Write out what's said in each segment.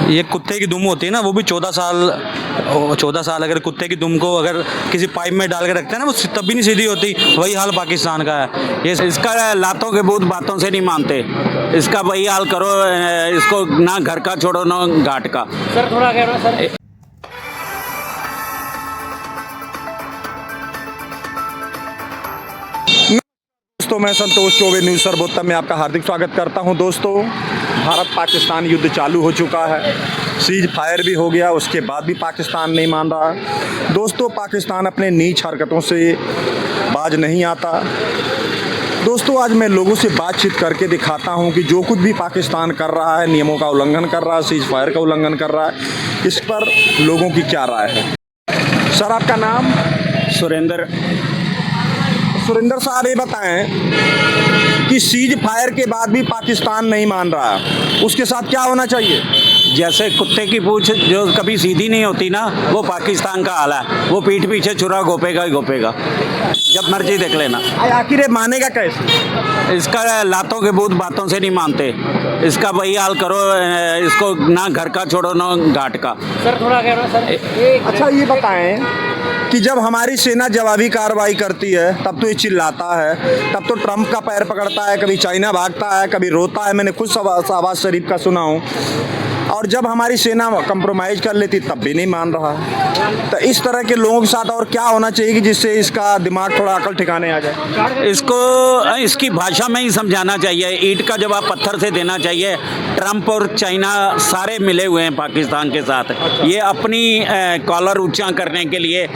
ये कुत्ते की दुम होती है ना, वो भी 14 साल अगर कुत्ते की दुम को अगर किसी पाइप में डाल के रखते हैं ना, वो तब भी नहीं सीधी होती। वही हाल पाकिस्तान का है। ये इसका लातों के भूत बातों से नहीं मानते। इसका वही हाल करो, इसको ना घर का छोड़ो ना घाट का। सर थोड़ा कह रहा सर। दोस्तों, मैं संतोष चौबे न्यूज़ सर्वोत्तम में आपका हार्दिक स्वागत करता हूं। दोस्तों, भारत पाकिस्तान युद्ध चालू हो चुका है, सीज फायर भी हो गया, उसके बाद भी पाकिस्तान नहीं मान रहा। दोस्तों, पाकिस्तान अपने नीच हरकतों से बाज नहीं आता। दोस्तों, आज मैं लोगों से बातचीत करके दिखाता हूं कि जो कुछ भी पाकिस्तान कर रहा है, नियमों का उल्लंघन कर रहा है, सीज फायर का उल्लंघन कर रहा है, इस पर लोगों की क्या राय है। सर, आपका नाम? सुरेंद्र साहब, ये बताएं कि सीज फायर के बाद भी पाकिस्तान नहीं मान रहा, उसके साथ क्या होना चाहिए? जैसे कुत्ते की पूंछ जो कभी सीधी नहीं होती ना, वो पाकिस्तान का हाल है। वो पीठ पीछे छुरा घोपेगा ही घोपेगा, जब मर्जी देख लेना। आखिर ये मानेगा कैसे? इसका लातों के भूत बातों से नहीं मानते। इसका वही हाल करो, इसको ना घर का छोड़ो ना घाट का। सर थोड़ा कह रहा सर। अच्छा, ये बताएं कि जब हमारी सेना जवाबी कार्रवाई करती है तब तो ये चिल्लाता है, तब तो ट्रंप का पैर पकड़ता है, कभी चाइना भागता है, कभी रोता है। मैंने खुद शहबाज शरीफ का सुना हूँ। और जब हमारी सेना कंप्रोमाइज़ कर लेती तब भी नहीं मान रहा। तो इस तरह के लोगों के साथ और क्या होना चाहिए कि जिससे इसका दिमाग थोड़ा अकल ठिकाने आ जाए? इसको इसकी भाषा में ही समझाना चाहिए। ईंट का जवाब पत्थर से देना चाहिए। ट्रंप और चाइना सारे मिले हुए हैं पाकिस्तान के साथ। ये अपनी कॉलर ऊंचा करने के लिए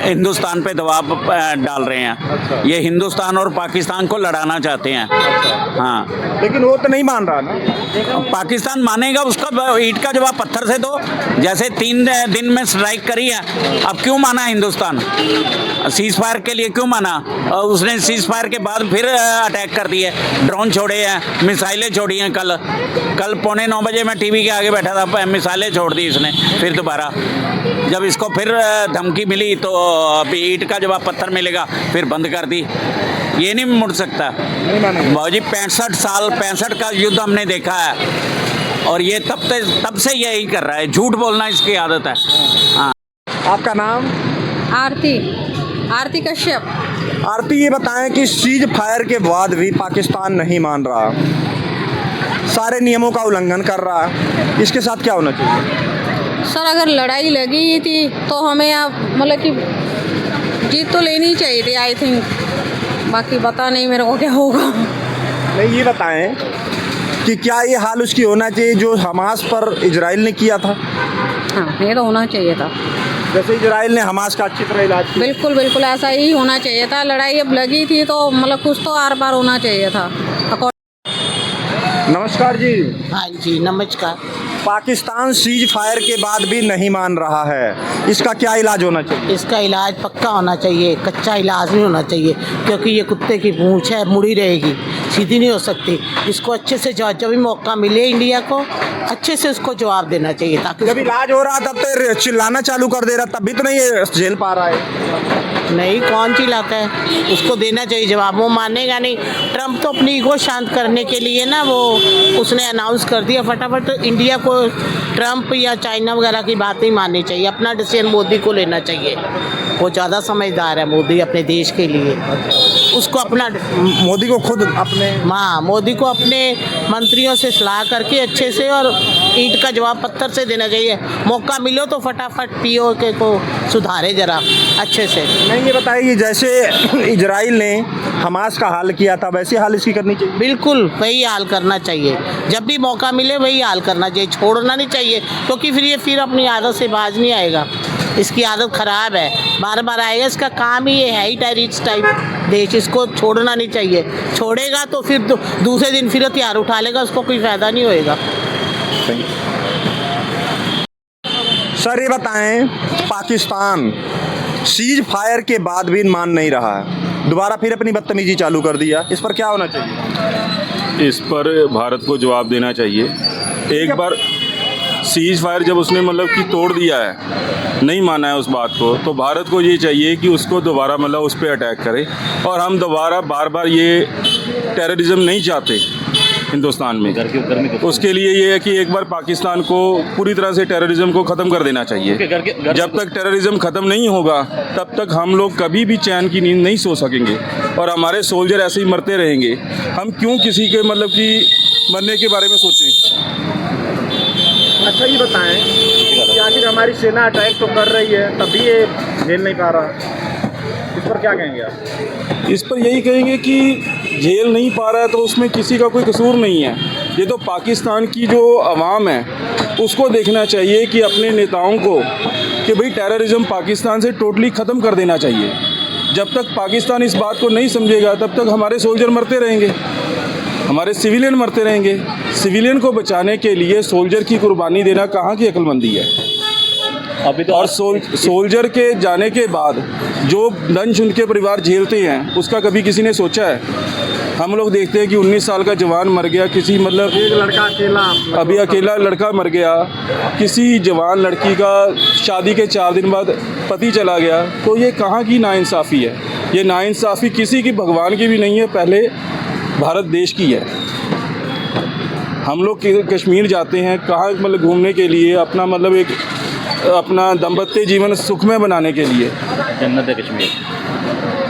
हिंदुस्तान पे दबाव डाल रहे हैं। ये हिंदुस्तान और पाकिस्तान को लड़ाना चाहते हैं। हाँ, लेकिन वो तो नहीं मान रहा ना। पाकिस्तान मानेगा, उसका ईंट का जवाब पत्थर से दो। जैसे 3 दिन में स्ट्राइक करी है, अब क्यों माना हिंदुस्तान? सीज फायर के लिए क्यों माना? उसने सीज फायर के बाद फिर अटैक कर दिए, ड्रोन छोड़े हैं, मिसाइलें छोड़ी हैं। कल 9:15 बजे मैं टीवी के आगे बैठा था, मिसाइलें छोड़ दी इसने फिर दोबारा। जब इसको फिर धमकी मिली तो अभी ईंट का जवाब पत्थर मिलेगा, फिर बंद कर दी। ये नहीं मुड़ सकता। बाबूजी 65 का युद्ध हमने देखा है, और ये तब से यही कर रहा है। झूठ बोलना इसकी आदत है। हाँ। आपका नाम? आरती कश्यप। आरती, ये बताएं कि सीज फायर के बाद भी पाकिस्तान नहीं मान रहा, सारे नियमों का उल्लंघन कर रहा है, इसके साथ क्या होना चाहिए? सर, अगर लड़ाई लगी थी तो हमें अब मतलब कि जीत तो लेनी चाहिए थी, आई थिंक। बाकी पता नहीं मेरे को क्या होगा। नहीं, ये बताएं कि क्या ये हाल उसकी होना चाहिए जो हमास पर इजराइल ने किया था? हाँ, ये तो होना चाहिए था। जैसे इजराइल ने हमास का अच्छी तरह इलाज किया। बिल्कुल बिल्कुल ऐसा ही होना चाहिए था। लड़ाई अब लगी थी तो मतलब कुछ तो आर पार होना चाहिए था। नमस्कार जी। हाँ जी, नमस्कार। पाकिस्तान सीज फायर के बाद भी नहीं मान रहा है, इसका क्या इलाज होना चाहिए? इसका इलाज पक्का होना चाहिए, कच्चा इलाज नहीं होना चाहिए, क्योंकि ये कुत्ते की पूंछ है, मुड़ी रहेगी, सीधी नहीं हो सकती। इसको अच्छे से जब भी मौका मिले इंडिया को, अच्छे से उसको जवाब देना चाहिए, ताकि जब इलाज हो रहा तब तो चिल्लाना चालू कर दे रहा, तब भी तो नहीं ये झेल पा रहा है। नहीं, कौन चिल्लाता है? उसको देना चाहिए जवाब, वो मानेगा नहीं। ट्रंप तो अपनी ईगो शांत करने के लिए ना, वो उसने अनाउंस कर दिया फटाफट। तो इंडिया को ट्रंप या चाइना वगैरह की बात नहीं माननी चाहिए, अपना डिसीजन मोदी को लेना चाहिए। वो ज़्यादा समझदार है मोदी अपने देश के लिए। उसको अपना मोदी को खुद अपने मोदी को अपने मंत्रियों से सलाह करके अच्छे से और ईंट का जवाब पत्थर से देना चाहिए। मौका मिलो तो फटाफट पीओके को सुधारे जरा अच्छे से। नहीं, ये बताइए, जैसे इजराइल ने हमास का हाल किया था वैसे हाल इसकी करनी चाहिए? बिल्कुल वही हाल करना चाहिए, जब भी मौका मिले वही हाल करना चाहिए, छोड़ना नहीं चाहिए, क्योंकि फिर अपनी आदत से बाज नहीं आएगा। इसकी आदत ख़राब है, बार बार आएगा। इसका काम ही ये है ही टेररिस्ट टाइप देश, इसको छोड़ना नहीं चाहिए। छोड़ेगा तो फिर दूसरे दिन फिर हथियार उठा लेगा, उसको कोई फ़ायदा नहीं होएगा। सर, ये बताएं, पाकिस्तान सीज फायर के बाद भी मान नहीं रहा है, दोबारा फिर अपनी बदतमीजी चालू कर दिया, इस पर क्या होना चाहिए? इस पर भारत को जवाब देना चाहिए। एक बार सीज फायर जब उसने मतलब कि तोड़ दिया है, नहीं माना है उस बात को, तो भारत को ये चाहिए कि उसको दोबारा मतलब उस पर अटैक करे। और हम दोबारा बार बार ये टेररिज्म नहीं चाहते। हिंदुस्तान में। उसके लिए ये है कि एक बार पाकिस्तान को पूरी तरह से टेररिज्म को ख़त्म कर देना चाहिए। जब तक टेररिज्म ख़त्म नहीं होगा तब तक हम लोग कभी भी चैन की नींद नहीं सो सकेंगे और हमारे सोल्जर ऐसे ही मरते रहेंगे। हम क्यों किसी के मतलब कि मरने के बारे में सोचें। अच्छा ये बताएं कि आखिर हमारी सेना अटैक तो कर रही है तब भी ये झेल नहीं पा रहा, इस पर क्या कहेंगे आप? इस पर यही कहेंगे कि झेल नहीं पा रहा है तो उसमें किसी का कोई कसूर नहीं है। ये तो पाकिस्तान की जो आवाम है उसको देखना चाहिए कि अपने नेताओं को कि भाई टेररिज्म पाकिस्तान से टोटली ख़त्म कर देना चाहिए। जब तक पाकिस्तान इस बात को नहीं समझेगा तब तक हमारे सोल्जर मरते रहेंगे, हमारे सिविलियन मरते रहेंगे। सिविलियन को बचाने के लिए सोल्जर की कुर्बानी देना कहाँ की अक्लमंदी है। अभी तो और सोल्जर के जाने के बाद जो दंश उनके परिवार झेलते हैं उसका कभी किसी ने सोचा है? हम लोग देखते हैं कि 19 साल का जवान मर गया, किसी मतलब एक लड़का अकेला अभी अकेला लड़का मर गया, किसी जवान लड़की का शादी के 4 दिन बाद पति चला गया। तो ये कहाँ की नाइंसाफ़ी है? ये नाइंसाफ़ी किसी की, भगवान की भी नहीं है, पहले भारत देश की है। हम लोग कश्मीर जाते हैं कहाँ मतलब घूमने के लिए, अपना मतलब एक अपना दाम्पत्य जीवन सुखमय बनाने के लिए, जन्नत है कश्मीर।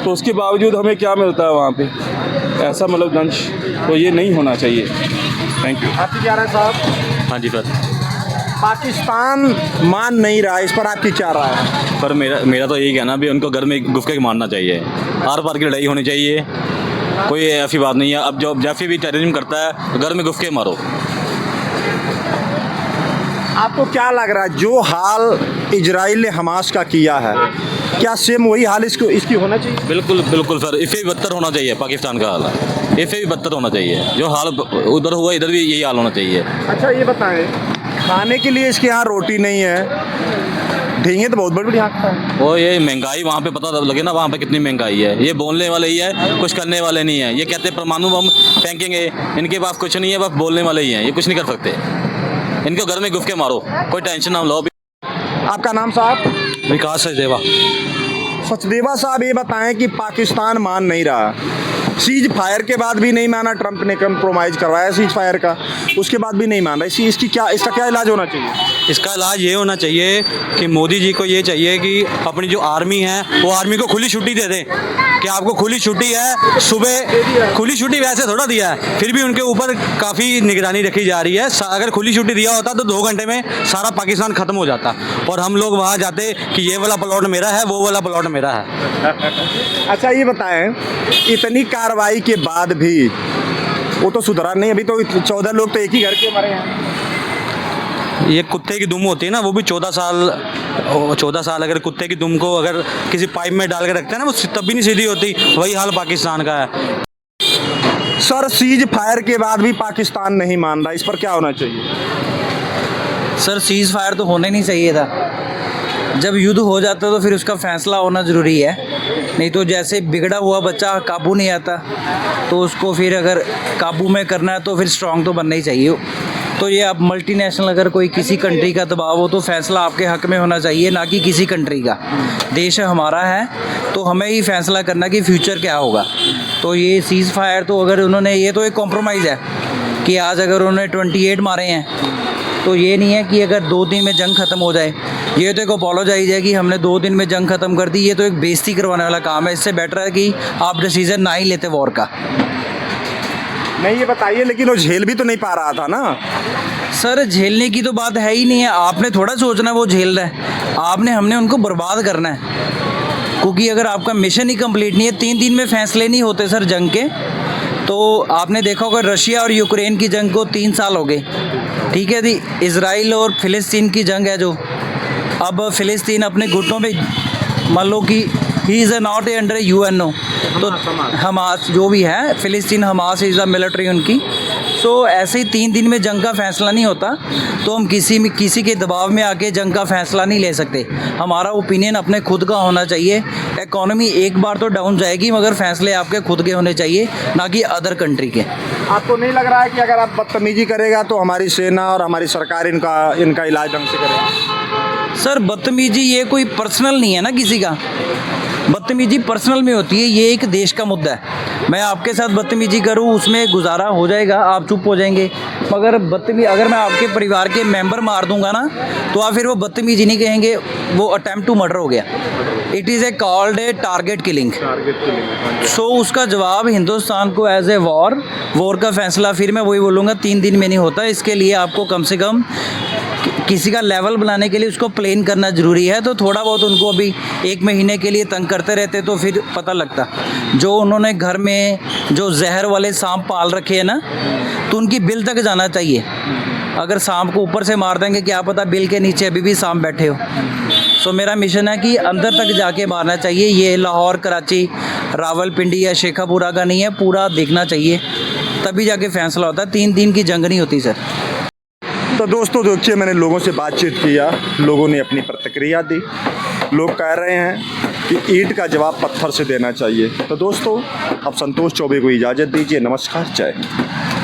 तो उसके बावजूद हमें क्या मिलता है वहाँ पे? ऐसा मतलब दंश तो ये नहीं होना चाहिए। Thank you. आपकी क्या राय साहब? हाँ जी सर। पाकिस्तान मान नहीं रहा, इस पर आपकी क्या राय है? पर मेरा तो यही कहना भी उनको घर में घुस के मारना चाहिए, आर पार की लड़ाई होनी चाहिए, कोई ऐसी बात नहीं है। अब जैसे भी टेररिज्म करता है तो घर में घुस के मारो। आपको क्या लग रहा है जो हाल इजराइल ने हमास का किया है, क्या सेम वही हाल इसकी होना चाहिए? बिल्कुल बिल्कुल सर, इससे भी बदतर होना चाहिए पाकिस्तान का हाल, इससे भी बदतर होना चाहिए। जो हाल उधर हुआ इधर भी यही हाल होना चाहिए। अच्छा ये बताएं, खाने के लिए इसके यहाँ रोटी नहीं है, ढींगे तो बहुत बड़ी हाँकता है। वो ये महंगाई वहाँ पे पता लगे ना वहाँ पे कितनी महंगाई है। ये बोलने वाले ही है, कुछ करने वाले नहीं है। ये कहते हैं परमाणु बम फेंकेंगे, इनके पास कुछ नहीं है, बस बोलने वाले ही हैं, ये कुछ नहीं कर सकते। इनको घर में घुस के मारो, कोई टेंशन ना लो। आपका नाम साहब? विकास सचदेवा। सचदेवा साहब ये बताएं कि पाकिस्तान मान नहीं रहा, सीज फायर के बाद भी नहीं माना, ट्रंप ने कंप्रोमाइज़ करवाया सीज फायर का, उसके बाद भी नहीं मान रहा। इसका क्या इलाज होना चाहिए? इसका इलाज ये होना चाहिए कि मोदी जी को ये चाहिए कि अपनी जो आर्मी है वो आर्मी को खुली छुट्टी दे दें कि आपको खुली छुट्टी है। सुबह खुली छुट्टी वैसे थोड़ा दिया है, फिर भी उनके ऊपर काफ़ी निगरानी रखी जा रही है। अगर खुली छुट्टी दिया होता तो 2 घंटे में सारा पाकिस्तान ख़त्म हो जाता और हम लोग वहाँ जाते कि ये वाला प्लॉट मेरा है, वो वाला प्लॉट मेरा है। अच्छा ये बताएं, इतनी कार्रवाई के बाद भी वो तो सुधरा नहीं, अभी तो 14 लोग तो एक ही घर के मरे हैं। ये कुत्ते की दुम होती है ना, वो भी 14 साल अगर कुत्ते की दुम को अगर किसी पाइप में डाल के रखते हैं ना, वो तब भी नहीं सीधी होती। वही हाल पाकिस्तान का है। सर सीज फायर के बाद भी पाकिस्तान नहीं मान रहा, इस पर क्या होना चाहिए? सर सीज़ फायर तो होने नहीं चाहिए था। जब युद्ध हो जाता तो फिर उसका फैसला होना ज़रूरी है, नहीं तो जैसे बिगड़ा हुआ बच्चा काबू नहीं आता तो उसको फिर अगर काबू में करना है तो फिर स्ट्रांग तो बनना ही चाहिए। तो ये अब मल्टीनेशनल अगर कोई किसी कंट्री का दबाव हो तो फैसला आपके हक में होना चाहिए, ना कि किसी कंट्री का। देश हमारा है तो हमें ही फैसला करना कि फ्यूचर क्या होगा। तो ये सीज़ फायर तो अगर उन्होंने, ये तो एक कॉम्प्रोमाइज़ है कि आज अगर उन्होंने 28 मारे हैं तो ये नहीं है कि अगर 2 दिन में जंग ख़त्म हो जाए। ये तो एक अपोलोजाइज है कि हमने 2 दिन में जंग ख़त्म कर दी। ये तो एक बेइज्जती करवाने वाला काम है। इससे बेटर है कि आप डिसीज़न ना ही लेते वॉर का। नहीं ये बताइए, लेकिन वो झेल भी तो नहीं पा रहा था ना। सर झेलने की तो बात है ही नहीं है। आपने थोड़ा सोचना वो झेल रहा है, हमने उनको बर्बाद करना है। क्योंकि अगर आपका मिशन ही कंप्लीट नहीं है, 3 दिन में फैसले नहीं होते सर जंग के। तो आपने देखा होगा रशिया और यूक्रेन की जंग को 3 साल हो गए, ठीक है जी। इजराइल और फ़िलिस्तीन की जंग है जो अब फ़िलिस्तीन अपने घुटनों में, मान लो कि he is not A under UNO, तो हमास जो भी है, फ़िलिस्तीन हमास इज़ अ मिलिट्री उनकी। सो ऐसे ही 3 दिन में जंग का फ़ैसला नहीं होता, तो हम किसी के दबाव में आके जंग का फ़ैसला नहीं ले सकते। हमारा ओपिनियन अपने खुद का होना चाहिए। इकॉनमी एक बार तो डाउन जाएगी, मगर फैसले आपके खुद के होने चाहिए, ना कि अदर कंट्री के। आपको नहीं लग रहा है कि अगर आप बदतमीजी करेगा तो हमारी सेना और हमारी सरकार इनका इलाज ढंग से करेगी? सर बदतमीजी ये कोई पर्सनल नहीं है ना किसी का। बदतमीजी पर्सनल में होती है, ये एक देश का मुद्दा है। मैं आपके साथ बदतमीजी करूं उसमें गुजारा हो जाएगा, आप चुप हो जाएंगे, मगर अगर मैं आपके परिवार के मेंबर मार दूंगा ना तो आप फिर वो बदतमीजी नहीं कहेंगे, वो अटेम्प्ट टू मर्डर हो गया। It is a called a target killing. So उसका जवाब हिंदुस्तान को एज ए वॉर का फैसला, फिर मैं वही बोलूँगा 3 दिन में नहीं होता। इसके लिए आपको कम से कम किसी का लेवल बनाने के लिए उसको प्लेन करना ज़रूरी है। तो थोड़ा बहुत उनको अभी 1 महीने के लिए तंग करते रहते तो फिर पता लगता। जो उन्होंने घर में जो जहर वाले सांप पाल रखे हैं ना, तो उनकी बिल तक जाना चाहिए। अगर सांप को ऊपर से मार देंगे, क्या पता बिल के नीचे अभी भी सांप बैठे हो। सो मेरा मिशन है कि अंदर तक जाके मारना चाहिए। ये लाहौर, कराची, रावलपिंडी या शेखापुरा का नहीं है, पूरा देखना चाहिए, तभी जाके फैसला होता है। 3 दिन की जंग नहीं होती सर। तो दोस्तों देखिए, मैंने लोगों से बातचीत किया, लोगों ने अपनी प्रतिक्रिया दी। लोग कह रहे हैं कि ईंट का जवाब पत्थर से देना चाहिए। तो दोस्तों, अब संतोष चौबे को इजाज़त दीजिए। नमस्कार, जय हिंद।